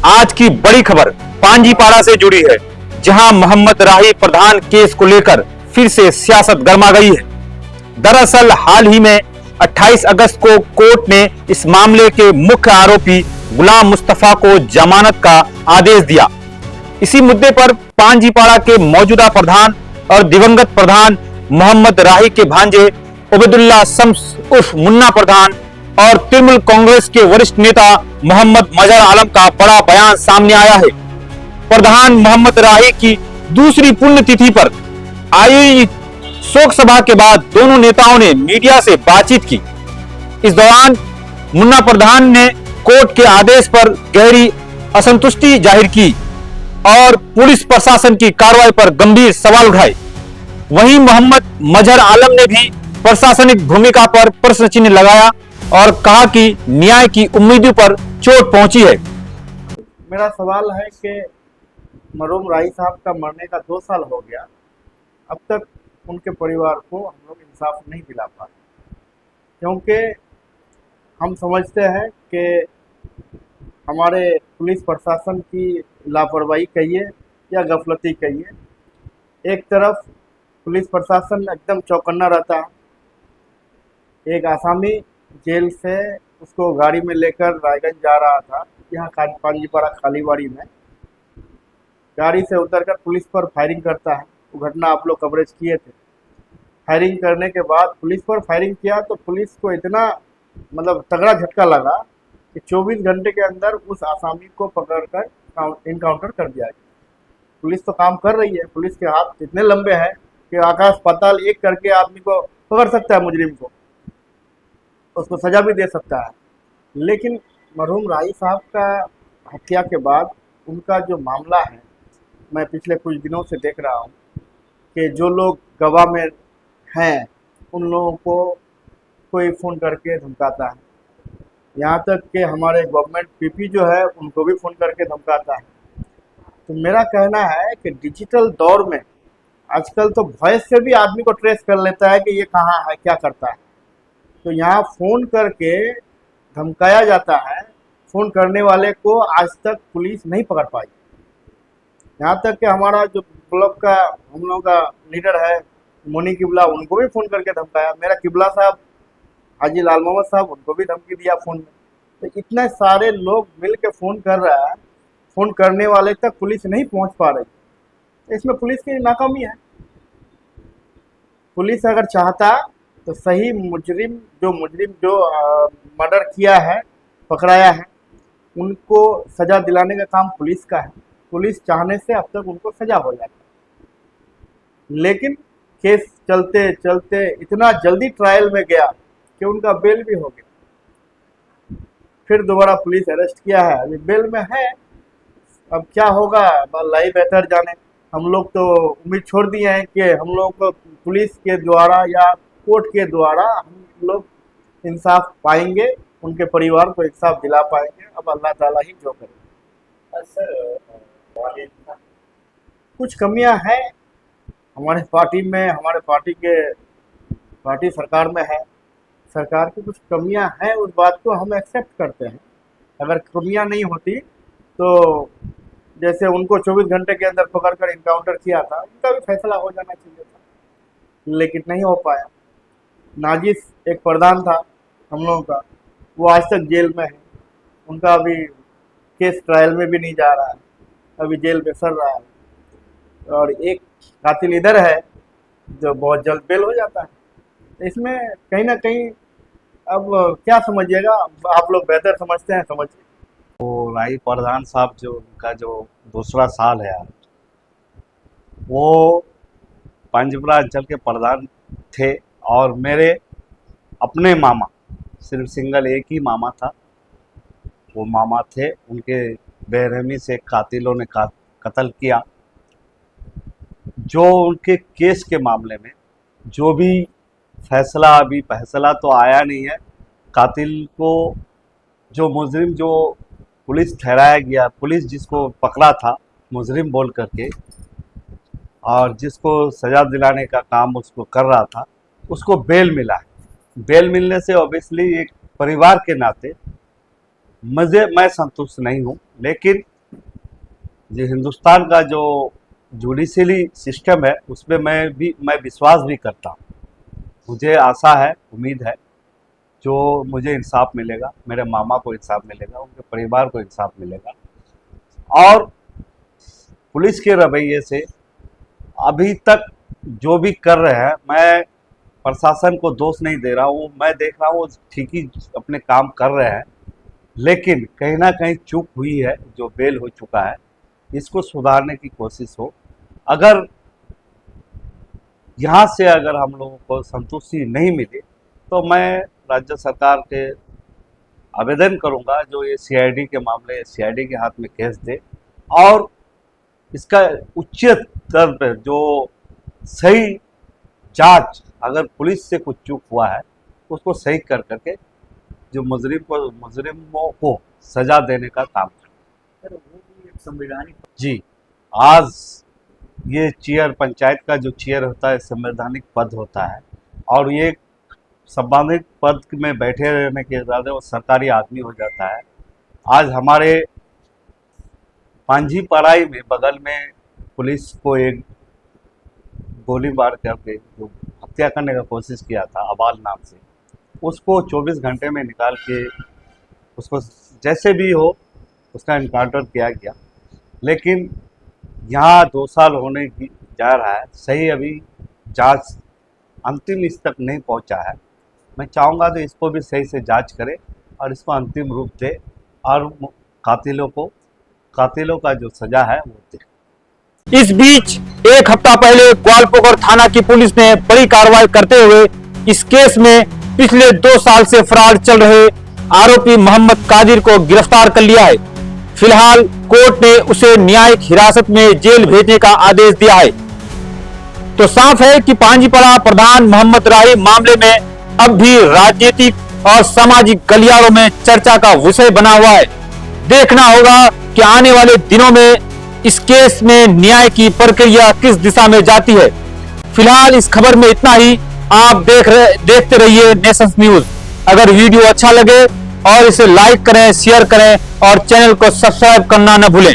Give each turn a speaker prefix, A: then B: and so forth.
A: आज की बड़ी खबर पांजीपाड़ा से जुड़ी है, जहां मोहम्मद राही प्रधान केस को लेकर फिर से सियासत गर्मा गई है। दरअसल हाल ही में 28 अगस्त को कोर्ट ने इस मामले के मुख्य आरोपी गुलाम मुस्तफा को जमानत का आदेश दिया। इसी मुद्दे पर पांजीपाड़ा के मौजूदा प्रधान और दिवंगत प्रधान मोहम्मद राही के भांजे उबैदुल्लाह शम्स उर्फ मुन्ना प्रधान और तृणमूल कांग्रेस के वरिष्ठ नेता मोहम्मद मजहर आलम का बड़ा बयान सामने आया है। प्रधान मोहम्मद राही की दूसरी पुण्यतिथि पर आयोजित शोक सभा के बाद दोनों नेताओं ने मीडिया से बातचीत की। इस दौरान मुन्ना प्रधान ने कोर्ट के आदेश पर गहरी असंतुष्टि जाहिर की और पुलिस प्रशासन की कार्रवाई पर गंभीर सवाल उठाए। वहीं मोहम्मद मजहर आलम ने भी प्रशासनिक भूमिका पर प्रश्न चिन्ह लगाया और कहा कि न्याय की उम्मीदों पर चोट पहुंची है।
B: मेरा सवाल है कि मरहूम राही साहब का मरने का 2 साल हो गया, अब तक उनके परिवार को हम लोग इंसाफ नहीं दिला पा रहे, क्योंकि हम समझते हैं कि हमारे पुलिस प्रशासन की लापरवाही कहिए या गफलती कहिए। एक तरफ पुलिस प्रशासन एकदम चौकन्ना रहता है। एक आसामी जेल से उसको गाड़ी में लेकर रायगंज जा रहा था, यहाँ पांजीपाड़ा खालीवाड़ी में गाड़ी से उतरकर पुलिस पर फायरिंग करता है। वो घटना आप लोग कवरेज किए थे। फायरिंग करने के बाद पुलिस पर फायरिंग किया तो पुलिस को इतना तगड़ा झटका लगा कि 24 घंटे के अंदर उस आसामी को पकड़कर इनकाउंटर कर दिया गया। पुलिस तो काम कर रही है, पुलिस के हाथ इतने लंबे हैं कि आकाश पाताल एक करके आदमी को पकड़ सकता है, मुजरिम को, उसको सजा भी दे सकता है। लेकिन मरहूम राही साहब का हत्या के बाद उनका जो मामला है, मैं पिछले कुछ दिनों से देख रहा हूँ कि जो लोग गवाह में हैं उन लोगों को कोई फ़ोन करके धमकाता है, यहाँ तक कि हमारे गवर्नमेंट पीपी जो है उनको भी फ़ोन करके धमकाता है। तो मेरा कहना है कि डिजिटल दौर में आजकल तो वॉइस से भी आदमी को ट्रेस कर लेता है कि ये कहाँ है, क्या करता है। तो यहाँ फ़ोन करके धमकाया जाता है। फ़ोन करने वाले को आज तक पुलिस नहीं पकड़ पाई। यहाँ तक कि हमारा जो ब्लॉक का हम लोगों का लीडर है मोनी किबला, उनको भी फ़ोन करके धमकाया। मेरा किबला साहब हाजी लाल मोहम्मद साहब, उनको भी धमकी दिया फ़ोन में। तो इतने सारे लोग मिल के फ़ोन कर रहा है, फ़ोन करने वाले तक पुलिस नहीं पहुँच पा रही। इसमें पुलिस की नाकामी है। पुलिस अगर चाहता तो सही मुजरिम जो मर्डर किया है, पकड़ाया है, उनको सज़ा दिलाने का काम पुलिस का है। पुलिस चाहने से अब तक उनको सज़ा हो जाता, लेकिन केस चलते चलते इतना जल्दी ट्रायल में गया कि उनका बेल भी हो गया। फिर दोबारा पुलिस अरेस्ट किया है, अभी बेल में है। अब क्या होगा अल्लाह ही बेहतर जाने। हम लोग तो उम्मीद छोड़ दिए हैं कि हम लोग को पुलिस के द्वारा या कोर्ट के द्वारा हम लोग इंसाफ पाएंगे, उनके परिवार को इंसाफ दिला पाएंगे। अब अल्लाह ताला ही जो करे। सर, कुछ कमियां हैं हमारे पार्टी में, हमारे पार्टी सरकार में है। सरकार की कुछ कमियां हैं, उस बात को हम एक्सेप्ट करते हैं। अगर कमियां नहीं होती तो जैसे उनको 24 घंटे के अंदर पकड़कर इनकाउंटर किया था, उनका भी फैसला हो जाना चाहिए था, लेकिन नहीं हो पाया। नाजिस एक प्रधान था हम लोगों का, वो आज तक जेल में है। उनका अभी केस ट्रायल में भी नहीं जा रहा है, अभी जेल में सड़ रहा है। और एक कातिल इधर है जो बहुत जल्द बेल हो जाता है। इसमें कहीं ना कहीं अब क्या समझिएगा, आप लोग बेहतर समझते हैं, समझिए।
C: तो राही प्रधान साहब जो उनका जो दूसरा साल है आज, वो पांजीपाड़ा अंचल के प्रधान थे और मेरे अपने मामा, सिर्फ सिंगल एक ही मामा था, वो मामा थे। उनके बेरहमी से कातिलों ने कत्ल किया। जो उनके केस के मामले में जो भी फैसला, अभी फैसला तो आया नहीं है। कातिल को जो मुजरिम जो पुलिस ठहराया गया, पुलिस जिसको पकड़ा था मुजरिम बोल करके और जिसको सज़ा दिलाने का काम उसको कर रहा था, उसको बेल मिला है। बेल मिलने से ऑब्वियसली एक परिवार के नाते मैं संतुष्ट नहीं हूँ, लेकिन जो हिंदुस्तान का जो जुडिशरी सिस्टम है उसमें मैं विश्वास भी करता हूँ। मुझे आशा है, उम्मीद है जो मुझे इंसाफ मिलेगा, मेरे मामा को इंसाफ मिलेगा, उनके परिवार को इंसाफ मिलेगा। और पुलिस के रवैये से अभी तक जो भी कर रहे हैं, मैं प्रशासन को दोष नहीं दे रहा हूँ, मैं देख रहा हूँ ठीक ही अपने काम कर रहे हैं, लेकिन कहीं ना कहीं चूक हुई है, जो बेल हो चुका है इसको सुधारने की कोशिश हो। अगर यहाँ से अगर हम लोगों को संतुष्टि नहीं मिली तो मैं राज्य सरकार के आवेदन करूँगा जो ये सीआईडी के मामले सीआईडी के हाथ में केस दे और इसका उच्च स्तर पर जो सही जांच, अगर पुलिस से कुछ चूक हुआ है उसको सही कर करके जो मुजरिमों को सजा देने का काम करें।
B: वो भी एक संवैधानिक
C: जी, आज ये चेयर, पंचायत का जो चेयर होता है संवैधानिक पद होता है और ये संवैधानिक पद में बैठे रहने के ज़्यादा वो सरकारी आदमी हो जाता है। आज हमारे पांजीपराई में बगल में पुलिस को एक गोली मार करके जो हत्या करने का कोशिश किया था अबाल नाम से, उसको 24 घंटे में निकाल के उसको जैसे भी हो उसका इनकाउंटर किया गया। लेकिन यहाँ 2 साल होने की जा रहा है, सही अभी जांच अंतिम इस तक नहीं पहुँचा है। मैं चाहूँगा तो इसको भी सही से जांच करे और इसको अंतिम रूप दे और कातिलों का जो सजा है वो दे।
A: इस बीच एक हफ्ता पहले ग्वालपोखर थाना की पुलिस ने बड़ी कार्रवाई करते हुए इस केस में पिछले 2 साल से फरार चल रहे आरोपी मोहम्मद कादिर को गिरफ्तार कर लिया है। फिलहाल कोर्ट ने उसे न्यायिक हिरासत में जेल भेजने का आदेश दिया है। तो साफ है कि पांजीपरा प्रधान मोहम्मद राही मामले में अब भी राजनीतिक और सामाजिक गलियारों में चर्चा का विषय बना हुआ है। देखना होगा कि आने वाले दिनों में इस केस में न्याय की प्रक्रिया किस दिशा में जाती है। फिलहाल इस खबर में इतना ही। आप देखते रहिए नेशन न्यूज। अगर वीडियो अच्छा लगे और इसे लाइक करें, शेयर करें और चैनल को सब्सक्राइब करना न भूलें।